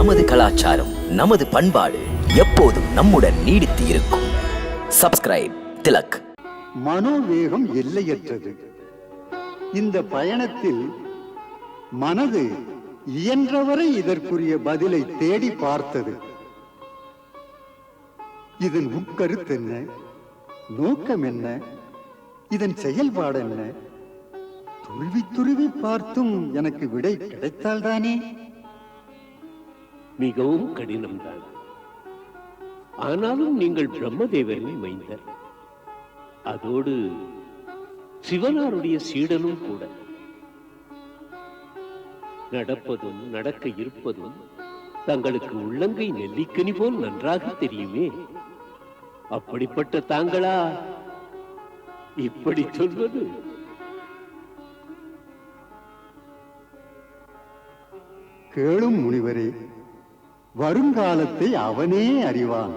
நமது கலாச்சாரம், நமது பண்பாடு எப்போதும் நம்முடன் நீடித்து இருக்கும். சப்ஸ்கிரைப் திலக். மனோவேகம் எல்லையற்றது. இந்த பயணத்தில் மனது இயன்றவரை இதற்குரிய பதிலை தேடி பார்த்தது. இதன் உட்கருத்து என்ன, நோக்கம் என்ன, இதன் செயல்பாடு என்ன? துருவி துருவி பார்த்தும் எனக்கு விடை கிடைத்தால்தானே. மிகவும் கடினம்தான். ஆனாலும் நீங்கள் பிரம்மதேவரின் மைந்தர், அதோடு சிவனாருடைய சீடனும் கூட. நடப்பதும் நடக்க இருப்பதும் தங்களுக்கு உள்ளங்கை நெல்லிக்கனி போல் நன்றாக தெரியுமே. அப்படிப்பட்ட தாங்களா இப்படி சொல்வது? கேளும் முனிவரே, வருங்காலத்தை அவனே அறிவான்.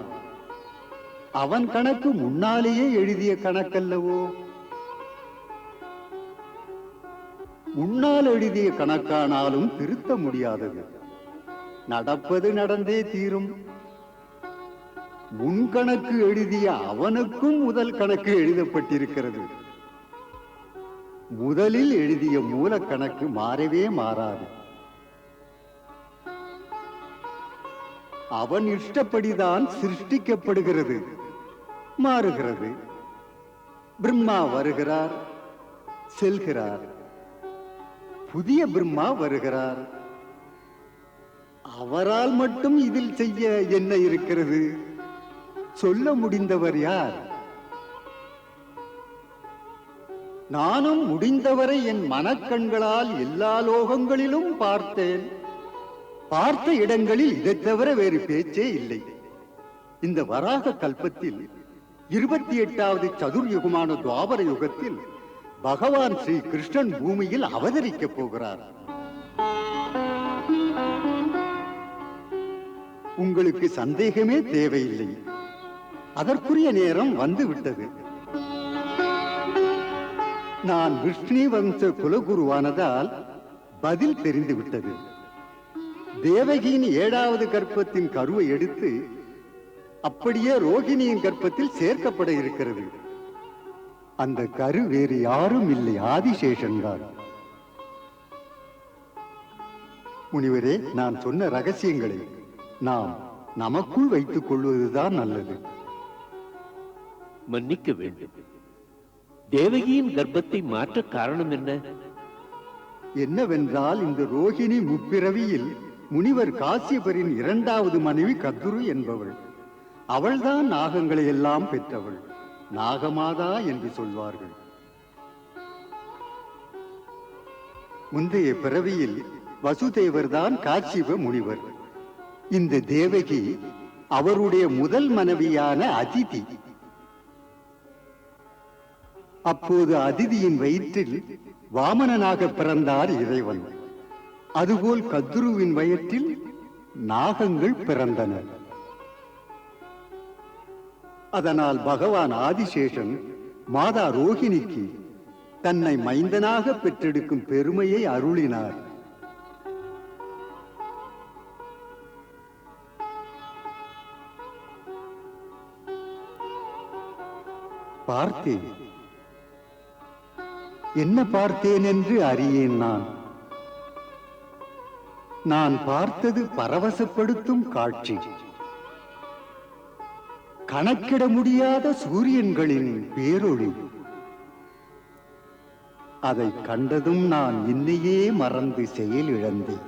அவன் கணக்கு முன்னாலேயே எழுதிய கணக்கல்லவோ. முன்னால் எழுதிய கணக்கானாலும் திருத்த முடியாதது. நடப்பது நடந்தே தீரும். முன்கணக்கு எழுதிய அவனுக்கும் முதல் கணக்கு எழுதப்பட்டிருக்கிறது. முதலில் எழுதிய மூல கணக்கு மாறவே மாறாது. அவன் இஷ்டப்படிதான் சிருஷ்டிக்கப்படுகிறது, மாறுகிறது. பிரம்மா வருகிறார், செல்கிறார். புதிய பிரம்மா வருகிறார். அவரால் மட்டும் இதில் செய்ய என்ன இருக்கிறது? சொல்ல முடிந்தவர் யார்? நானும் முடிந்தவரை என் மனக்கண்களால் எல்லா லோகங்களிலும் பார்த்தேன். பார்த்த இடங்களில் இதை தவிர வேறு பேச்சே இல்லை. இந்த வராக கல்பத்தில் 28வது சதுர்யுகமான துவாபர யுகத்தில் பகவான் ஸ்ரீ கிருஷ்ணன் பூமியில் அவதரிக்கப் போகிறார். உங்களுக்கு சந்தேகமே தேவையில்லை. அதற்குரிய நேரம் வந்துவிட்டது. நான் விஷ்ணு வம்ச குலகுருவானதால் பதில் தெரிந்துவிட்டது. தேவகியின் 7வது கர்ப்பத்தின் கருவை எடுத்து அப்படியே ரோகிணியின் கர்ப்பத்தில் சேர்க்கப்பட இருக்கிறது. அந்த கரு வேறு யாரும் இல்லை, ஆதிசேஷன் தான். முனிவரே, நான் சொன்ன ரகசியங்களை நாம் நமக்குள் வைத்துக் கொள்வதுதான் நல்லது. மன்னிக்க வேண்டும். தேவகியின் கர்ப்பத்தை மாற்ற காரணம் என்ன? என்னவென்றால், இந்த ரோகிணி முப்பிறவியில் முனிவர் காசியபரின் 2வது மனைவி கத்துரு என்பவள். அவள்தான் நாகங்களை எல்லாம் பெற்றவள். நாகமாதா என்று சொல்வார்கள். முந்தைய பிறவியில் வசுதேவர் தான் காசியப முனிவர். இந்த தேவகி அவருடைய முதல் மனைவியான அதிதி. அப்போது அதிதியின் வயிற்றில் வாமனனாக பிறந்தார் இறைவன். அதுபோல் கத்ருவின் வயிற்றில் நாகங்கள் பிறந்தன. அதனால் பகவான் ஆதிசேஷன் மாதா ரோகிணிக்கு தன்னை மைந்தனாக பெற்றெடுக்கும் பெருமையை அருளினார். பார்த்தேன். என்ன பார்த்தேன் என்று அறியேன். நான் பார்த்தது பரவசப்படுத்தும் காட்சி. கணக்கிட முடியாத சூரியன்களின் பேரொளி. அதை கண்டதும் நான் என்னையே மறந்து செயலிழந்தேன்.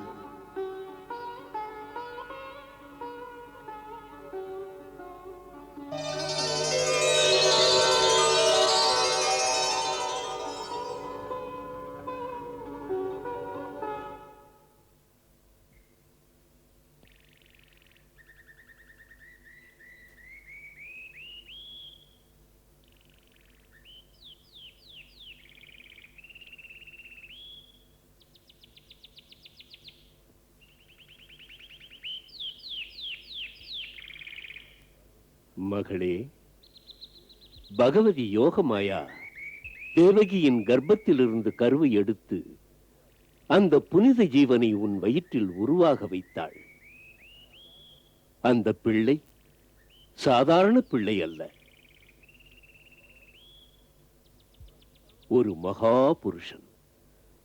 மகளே, பகவதி யோகமாயா தேவகியின் கர்ப்பத்திலிருந்து கருவை எடுத்து அந்த புனித ஜீவனை உன் வயிற்றில் உருவாக வைத்தாள். அந்த பிள்ளை சாதாரண பிள்ளை அல்ல, ஒரு மகா புருஷன்,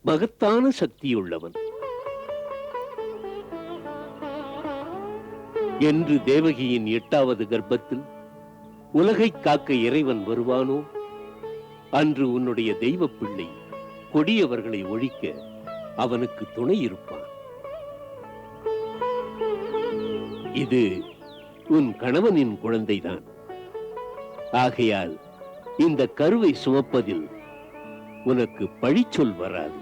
மகத்தான சக்தியுள்ளவன். என்று தேவகியின் 8வது கர்ப்பத்தில் உலகை காக்க இறைவன் வருவானோ, அன்று உன்னுடைய தெய்வ பிள்ளை கொடியவர்களை ஒழிக்க அவனுக்கு துணை இருப்பான். இது உன் கணவனின் குழந்தைதான். ஆகையால் இந்த கருவை சுமப்பதில் உனக்கு பழிச்சொல் வராது.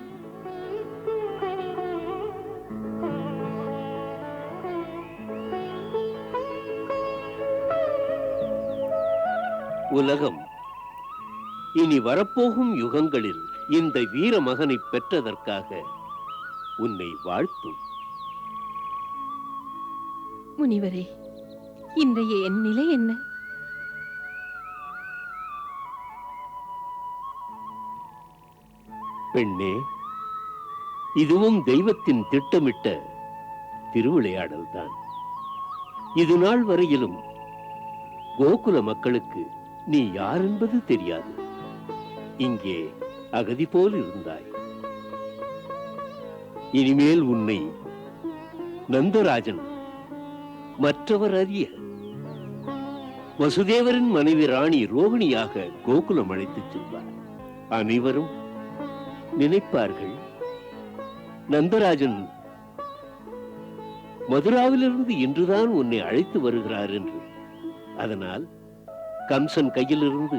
உலகம் இனி வரப்போகும் யுகங்களில் இந்த வீர மகனை பெற்றதற்காக உன்னை வாழ்த்தும். முனிவரே, இன்றைய என் நிலை என்ன? பெண்ணே, இதுவும் தெய்வத்தின் திட்டமிட்ட திருவிளையாடல் தான். இது நாள் வரையிலும் கோகுல மக்களுக்கு நீ யார் என்பது தெரியாது. இங்கே அகதி போல் இருந்தாய். இனிமேல் உன்னை நந்தராஜன் மற்றவர் அறிய வசுதேவரின் மனைவி ராணி ரோகிணியாக கோகுலம் அழைத்துச் செல்வார். அனைவரும் நினைப்பார்கள், நந்தராஜன் மதுராவிலிருந்து இன்றுதான் உன்னை அழைத்து வருகிறார் என்று. அதனால் கம்சன் கையிலிருந்து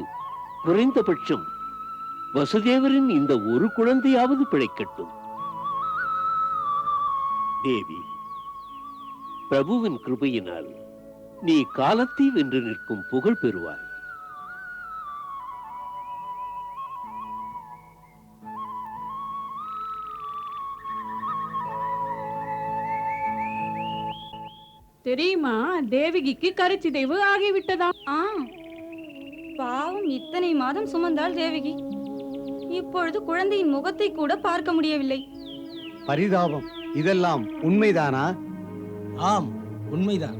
குறைந்தபட்சம் வசுதேவரின் இந்த ஒரு குழந்தையாவது பிழைக்கட்டும். தேவி, பிரபுவின் கிருபையினால் நீ காலத்தை வென்று நிற்கும் புகழ் பெறுவாய். தெரியுமா, தேவகிக்கு கருச்சிதைவு ஆகிவிட்டதாம். பாவம், இத்தனை மாதம் சுமந்தாள் தேவகி. இப்பொழுது குழந்தையின் முகத்தை கூட பார்க்க முடியவில்லை. பரிதாபம். இதெல்லாம் உண்மைதானா? ஆம், உண்மைதான்.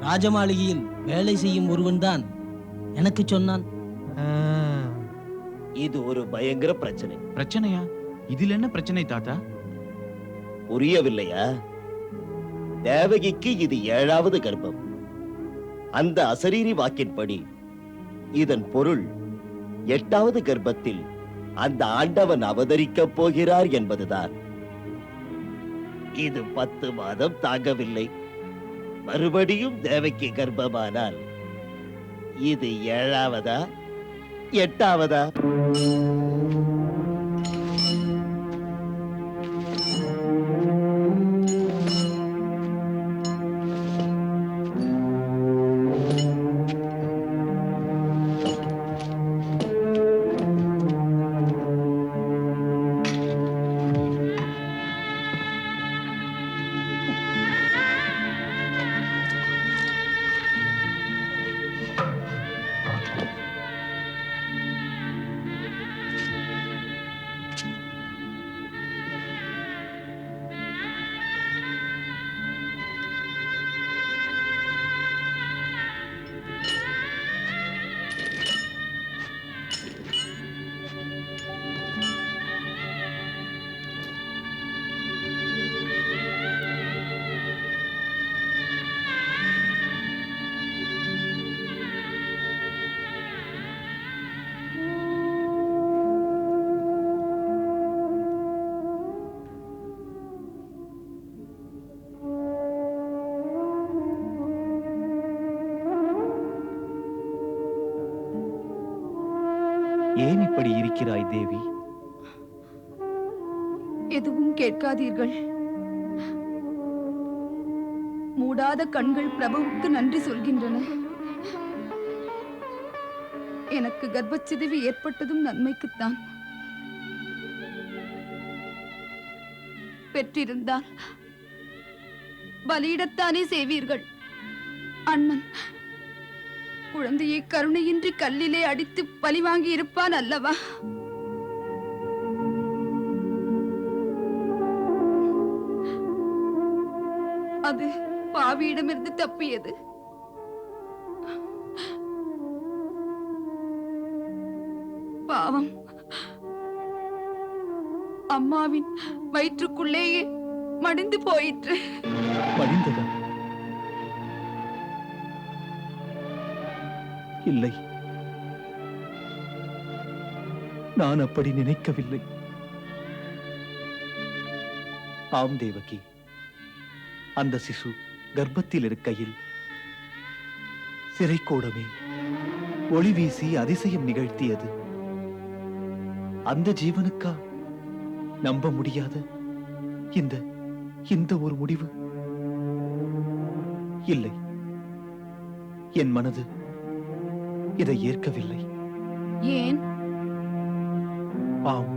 ராஜமாளிகையில் வேலை செய்யும் ஒருவன்தான் எனக்கு சொன்னான். இது ஒரு பயங்கர பிரச்சனை. பிரச்சனையா? இதில் என்ன பிரச்சனை தாத்தா? புரியவில்லையா? தேவகிக்கு இது 7வது கர்ப்பம். அந்த அசரீரி வாக்கின்படி இதன் பொருள் 8வது கர்ப்பத்தில் அந்த ஆண்டவன் அவதரிக்கப் போகிறார் என்பதுதான். இது 10 மாதம் தாங்கவில்லை. மறுபடியும் தேவகி கர்ப்பமானால் இது 7வதா 8வதா? ஏன் இப்படி இருக்கிறாய் தேவி? எதுவும் கேட்காதீர்கள். மூடாத கண்கள் பிரபுவுக்கு நன்றி சொல்கின்றன. எனக்கு கர்ப்பச்சிதைவு ஏற்பட்டதும் நன்மைக்குத்தான். பெற்றிருந்தால் பலியிடத்தானே செய்வீர்கள். அண்ணன் குழந்தையை கருணையின்றி கல்லிலே அடித்து பழி வாங்கி இருப்பான் அல்லவா? அது பாவியிடமிருந்து தப்பியது. பாவம் அம்மாவின் வயிற்றுக்குள்ளேயே மடிந்து போயிற்று. மடிந்ததா? இல்லை, நான் அப்படி நினைக்கவில்லை. ஆம் தேவகி, அந்த சிசு கர்ப்பத்தில் இருக்கையில் சிறைக்கூடமே ஒளி வீசி அதிசயம் நிகழ்த்தியது. அந்த ஜீவனுக்கா நம்ப முடியாத இந்த இந்த ஒரு முடிவு? இல்லை, என் மனது இதை ஏற்கவில்லை. ஏன்? ஆம்,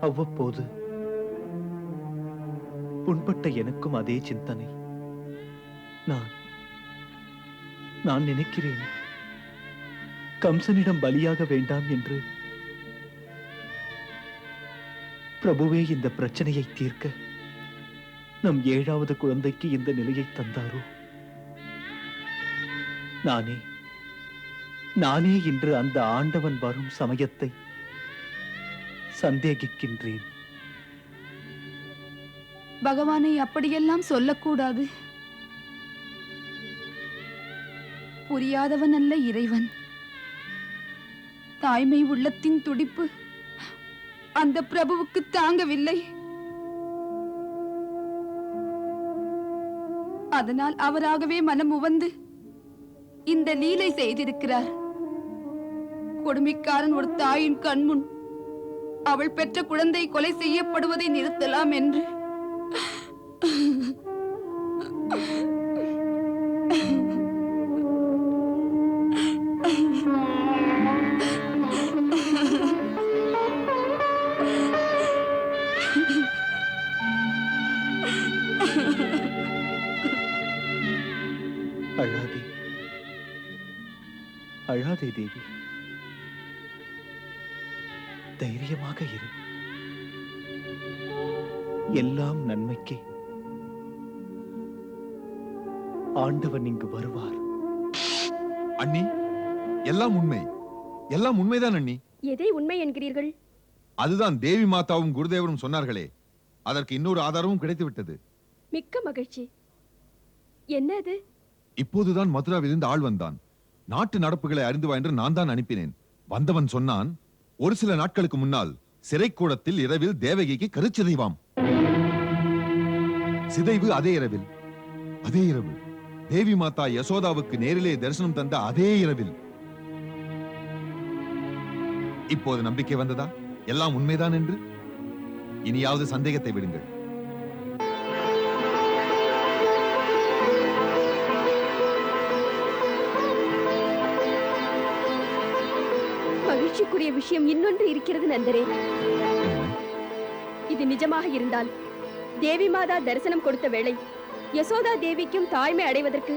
அவ்வப்போது புண்பட்ட எனக்கும் அதே சிந்தனை. நான் நினைக்கிறேன், கம்சனிடம் பலியாக வேண்டாம் என்று பிரபுவே இந்த பிரச்சனையை தீர்க்க நம் 7வது குழந்தைக்கு இந்த நிலையை தந்தாரோ? நானே இன்று அந்த ஆண்டவன் வரும் சமயத்தை சந்தேகிக்கின்றேன். பகவானை அப்படியெல்லாம் சொல்லக்கூடாது. புரியாதவன் அல்ல இறைவன். தாய்மை உள்ளத்தின் துடிப்பு அந்த பிரபுவுக்கு தாங்கவில்லை. அதனால் அவராகவே மனம் உவந்து இந்த லீலை செய்திருக்கிறார். கொடுமைக்காரன் ஒரு தாயின் கண்முன் அவள் பெற்ற குழந்தை கொலை செய்யப்படுவதை நிறுத்தலாம் என்று. அழாதே, அழாதே தேவி, தைரியமாக இரு. எல்லாம் நன்மைக்கே. ஆண்டவன் இங்கு வருவார். அண்ணி, எல்லாம் உண்மை, எல்லாம் உண்மைதான் அண்ணி. எதை உண்மை என்கிறீர்கள்? அதுதான் தேவி மாதாவும் குருதேவரும் சொன்னார்களே, அதற்கு இன்னொரு ஆதாரமும் கிடைத்துவிட்டது. மிக்க மகிழ்ச்சி. என்ன அது? இப்போதுதான் மதுராவிலிருந்து ஆள் வந்தான். நாட்டு நடப்புகளை அறிந்து வா என்று நான் தான் அனுப்பினேன். வந்தவன் சொன்னான், ஒரு சில நாட்களுக்கு முன்னால் சிறைக்கூடத்தில் இரவில் தேவகிக்கு கருச்சிதைவாம். சிதைவு அதே இரவில், அதே இரவு தேவி மாதா யசோதாவுக்கு நேரிலே தரிசனம் தந்த அதே இரவில். இப்போது நம்பிக்கை வந்ததா எல்லாம் உண்மைதான் என்று? இனியாவது சந்தேகத்தை விடுங்கள். மகிழ்ச்சிக்குரிய விஷயம் இன்னொன்று இருக்கிறது நண்பரே. இது நிஜமாக இருந்தால் தேவி மாதா தரிசனம் கொடுத்த வேளை யசோதா தேவிக்கும் தாய்மை அடைவதற்கு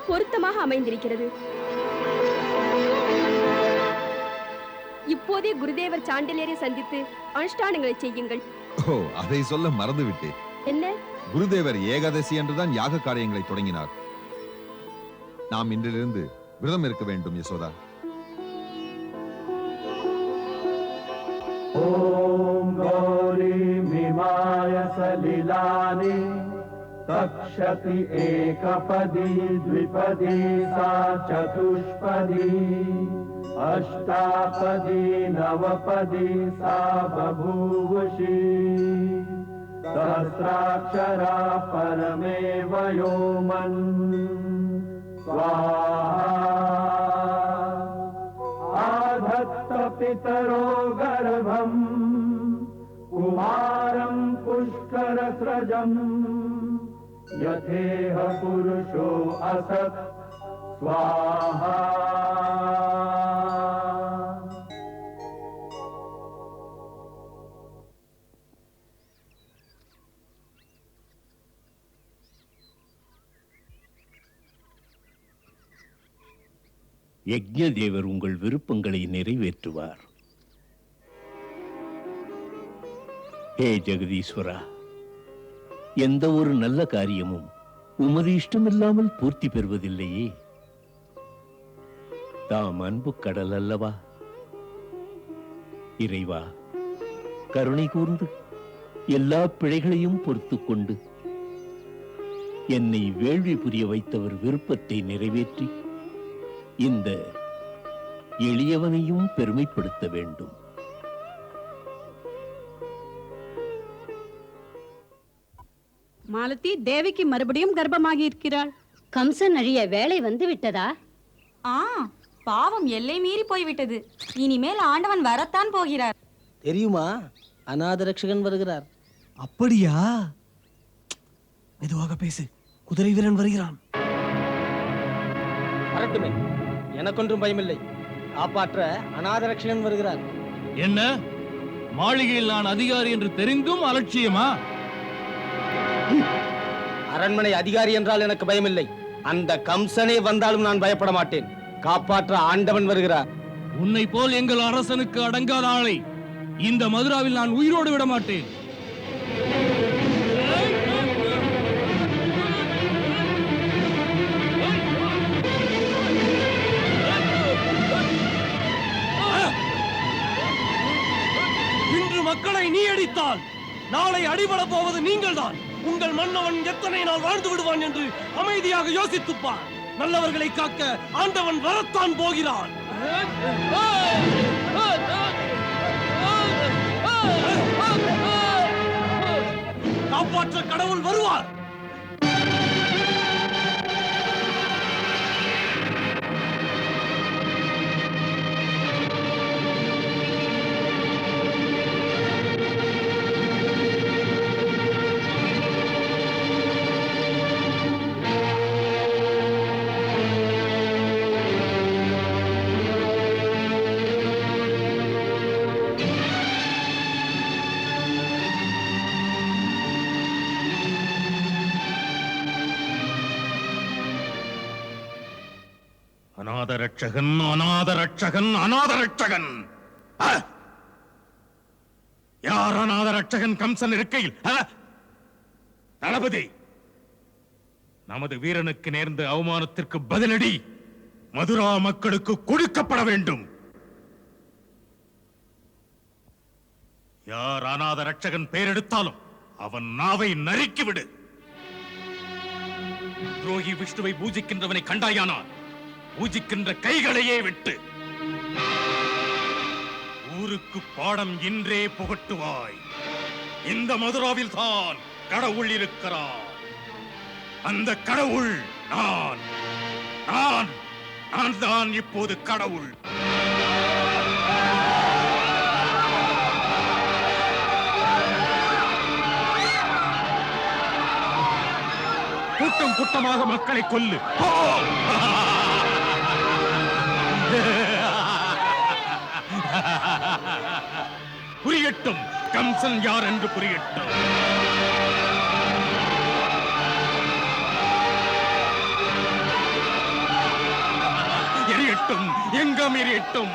பொருத்தமாக அமைந்திருக்கிறது. இப்போதே குருதேவர் சாண்டிலியரை சந்தித்து அனுஷ்டானங்களை செய்யுங்கள். ஓ, அதை சொல்ல மறந்துவிட்டேன். என்ன? குருதேவர் ஏகாதசி என்றுதான் யாக காரியங்களை தொடங்கினார். நாம் இன்றிலிருந்து விரதம் இருக்க வேண்டும் யசோதா. ஓம் கௌரி மிமாய சலிலானி தக்ஷதி ஏகபதி த்விபதி சா சதுஷ்பதி அஷ்டாபதி நவபதி சா பபூவஷி சஹஸ்ராட்சரா பரமேவ யோமன் ஸ்வாஹா ஆதத்த பிதரோ கர்ப்பம் குமாரம் புஷ்கரஸ்ரஜம் யதேஹ புருஷோ அசத் ஸ்வாஹா. யஜ்ஞதேவர் உங்கள் விருப்பங்களை நிறைவேற்றுவார். ஹே ஜெகதீஸ்வரா, எந்த ஒரு நல்ல காரியமும் உமது இஷ்டமில்லாமல் பூர்த்தி பெறுவதில்லையே. தாம் அன்பு கடல் அல்லவா? இறைவா, கருணை கூர்ந்து எல்லா பிழைகளையும் பொறுத்துக் கொண்டு என்னை வேள்வி புரிய வைத்தவர் விருப்பத்தை நிறைவேற்றி இந்த எளியவனையும் பெருமைப்படுத்த வேண்டும். மாலதி, தேவிக்கு மறுபடியும் கர்ப்பமாகி இருக்கிறாள். கம்சன் அழிய வேலை வந்து விட்டதா? பாவம் எல்லை மீறி போய்விட்டது. இனிமேல் ஆண்டவன் வரத்தான் போகிறார். தெரியுமா, அநாத ரட்சகன் வருகிறார். அப்படியா? மெதுவாக பேசு, குதிரை வீரன் வருகிறான். வரட்டுமே, எனக்கொன்றும் பயமில்லை. காப்பாற்ற அநாத ரட்சகன் வருகிறார். என்ன, மாளிகையில் நான் அதிகாரி என்று தெரிந்தும் அலட்சியமா? அரண்மனை அதிகாரி என்றால் எனக்கு பயமில்லை. அந்த கம்சனே வந்தாலும் நான் பயப்பட மாட்டேன். காப்பாற்ற ஆண்டவன் வருகிறார். உன்னை போல் எங்கள் அரசனுக்கு அடங்காத ஆளை இந்த மதுராவில் நான் உயிரோடு விட மாட்டேன். இன்று மக்களை நீ அடித்தால் நாளை அடிபட போவது நீங்கள்தான். உங்கள் மன்னவன் எத்தனை நாள் வாழ்ந்து விடுவான் என்று அமைதியாக யோசித்துப்பார். நல்லவர்களை காக்க ஆண்டவன் வரத்தான் போகிறான். காப்பாற்ற கடவுள் வருவார். அநாத ரட்சகன், அநாத ரட்சகன், அநாத ரட்சகன். யார் அநாத ரட்சகன்? கம்சன் இருக்கையில் தளபதி, நமது வீரனுக்கு நேர்ந்த அவமானத்திற்கு பதிலடி மதுரா மக்களுக்கு கொடுக்கப்பட வேண்டும். யார் அநாத ரட்சகன் பெயரெடுத்தாலும் அவன் நாவை நறுக்கிவிடு. துரோகி விஷ்ணுவை பூஜிக்கின்றவனை கண்டாயானால் பூஜிக்கின்ற கைகளையே விட்டு ஊருக்கு பாடம் இன்றே புகட்டுவாய். இந்த மதுராவில் தான் கடவுள் இருக்கிறார். அந்த கடவுள் நான். நான் தான் இப்போது கடவுள். கூட்டம் கூட்டமாக மக்களை கொல்லு. புரியட்டும், கம்சன் யார் என்று புரியட்டும். எரியட்டும், எங்கும் எரியட்டும்.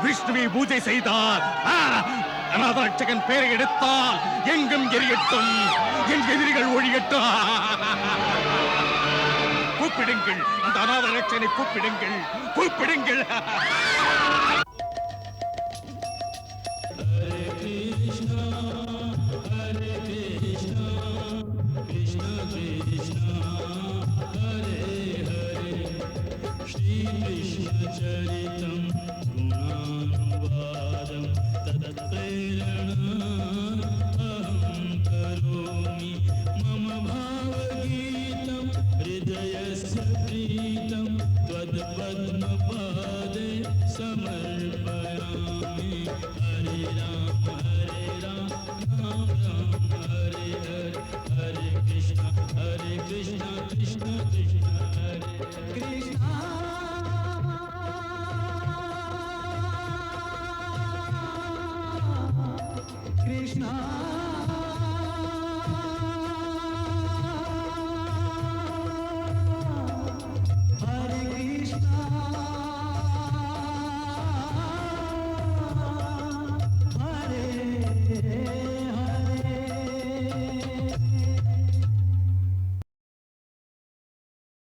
விஷ்ணுவை பூஜை செய்தார், அநாத ரட்சகன் பெயரை எடுத்தால் எங்கும் எரியட்டும், என் எதிரிகள் ஒழியட்டும். கூப்பிடுங்கள், அந்த அநாத ரட்சகனை கூப்பிடுங்கள், கூப்பிடுங்கள். Krishna